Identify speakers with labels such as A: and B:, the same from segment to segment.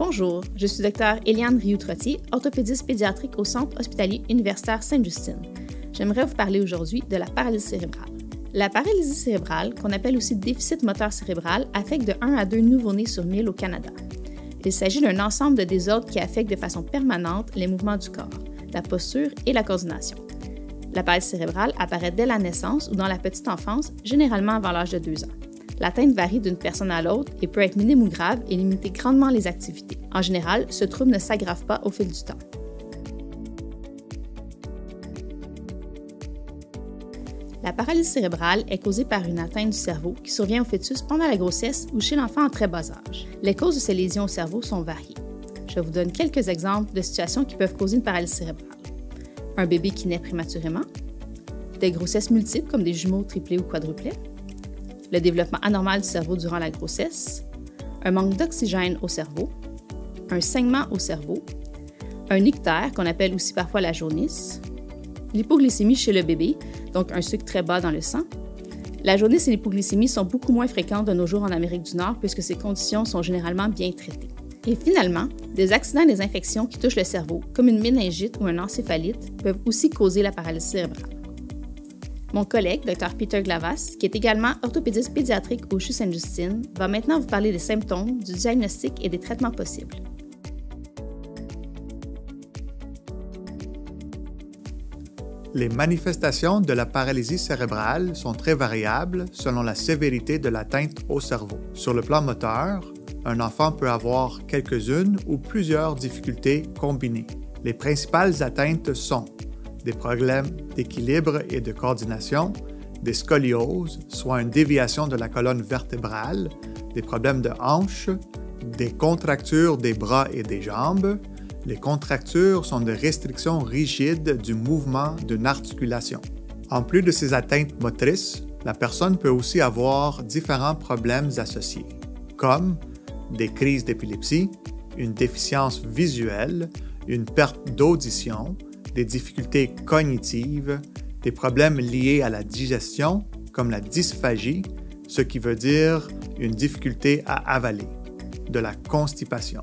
A: Bonjour, je suis Dr Éliane Rioux-Trottier, orthopédiste pédiatrique au Centre hospitalier universitaire Sainte-Justine. J'aimerais vous parler aujourd'hui de la paralysie cérébrale. La paralysie cérébrale, qu'on appelle aussi déficit moteur cérébral, affecte de 1 à 2 nouveau-nés sur 1000 au Canada. Il s'agit d'un ensemble de désordres qui affectent de façon permanente les mouvements du corps, la posture et la coordination. La paralysie cérébrale apparaît dès la naissance ou dans la petite enfance, généralement avant l'âge de 2 ans. L'atteinte varie d'une personne à l'autre et peut être minime ou grave et limiter grandement les activités. En général, ce trouble ne s'aggrave pas au fil du temps. La paralysie cérébrale est causée par une atteinte du cerveau qui survient au fœtus pendant la grossesse ou chez l'enfant en très bas âge. Les causes de ces lésions au cerveau sont variées. Je vous donne quelques exemples de situations qui peuvent causer une paralysie cérébrale. Un bébé qui naît prématurément, des grossesses multiples comme des jumeaux triplés ou quadruplets, le développement anormal du cerveau durant la grossesse, un manque d'oxygène au cerveau, un saignement au cerveau, un ictère qu'on appelle aussi parfois la jaunisse, l'hypoglycémie chez le bébé, donc un sucre très bas dans le sang. La jaunisse et l'hypoglycémie sont beaucoup moins fréquentes de nos jours en Amérique du Nord puisque ces conditions sont généralement bien traitées. Et finalement, des accidents et des infections qui touchent le cerveau, comme une méningite ou un encéphalite, peuvent aussi causer la paralysie cérébrale. Mon collègue, Dr Peter Glavas, qui est également orthopédiste pédiatrique au CHU Sainte-Justine, va maintenant vous parler des symptômes, du diagnostic et des traitements possibles.
B: Les manifestations de la paralysie cérébrale sont très variables selon la sévérité de l'atteinte au cerveau. Sur le plan moteur, un enfant peut avoir quelques-unes ou plusieurs difficultés combinées. Les principales atteintes sont des problèmes d'équilibre et de coordination, des scolioses, soit une déviation de la colonne vertébrale, des problèmes de hanches, des contractures des bras et des jambes. Les contractures sont des restrictions rigides du mouvement d'une articulation. En plus de ces atteintes motrices, la personne peut aussi avoir différents problèmes associés, comme des crises d'épilepsie, une déficience visuelle, une perte d'audition, des difficultés cognitives, des problèmes liés à la digestion, comme la dysphagie, ce qui veut dire une difficulté à avaler, de la constipation.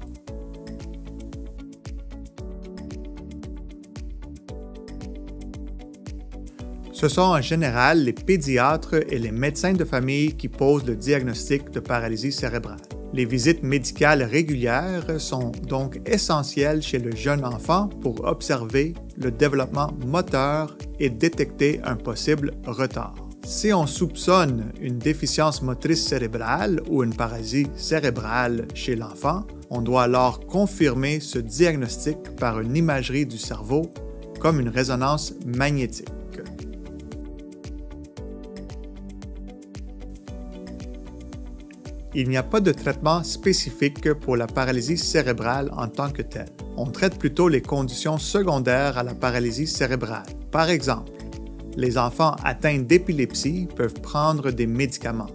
B: Ce sont en général les pédiatres et les médecins de famille qui posent le diagnostic de paralysie cérébrale. Les visites médicales régulières sont donc essentielles chez le jeune enfant pour observer le développement moteur et détecter un possible retard. Si on soupçonne une déficience motrice cérébrale ou une paralysie cérébrale chez l'enfant, on doit alors confirmer ce diagnostic par une imagerie du cerveau comme une résonance magnétique. Il n'y a pas de traitement spécifique pour la paralysie cérébrale en tant que telle. On traite plutôt les conditions secondaires à la paralysie cérébrale. Par exemple, les enfants atteints d'épilepsie peuvent prendre des médicaments.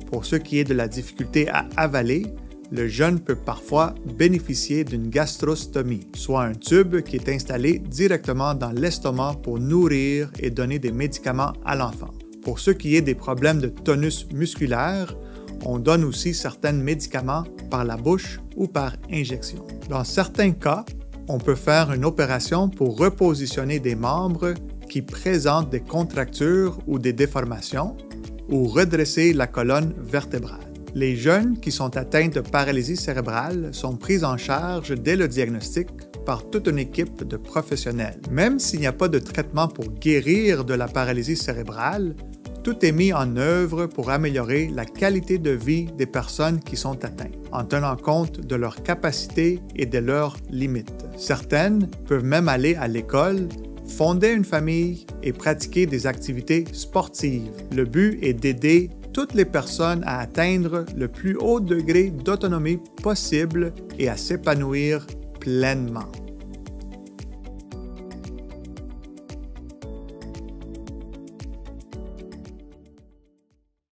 B: Pour ce qui est de la difficulté à avaler, le jeune peut parfois bénéficier d'une gastrostomie, soit un tube qui est installé directement dans l'estomac pour nourrir et donner des médicaments à l'enfant. Pour ce qui est des problèmes de tonus musculaire, on donne aussi certains médicaments par la bouche ou par injection. Dans certains cas, on peut faire une opération pour repositionner des membres qui présentent des contractures ou des déformations ou redresser la colonne vertébrale. Les jeunes qui sont atteints de paralysie cérébrale sont pris en charge dès le diagnostic par toute une équipe de professionnels. Même s'il n'y a pas de traitement pour guérir de la paralysie cérébrale, tout est mis en œuvre pour améliorer la qualité de vie des personnes qui sont atteintes, en tenant compte de leurs capacités et de leurs limites. Certaines peuvent même aller à l'école, fonder une famille et pratiquer des activités sportives. Le but est d'aider toutes les personnes à atteindre le plus haut degré d'autonomie possible et à s'épanouir pleinement.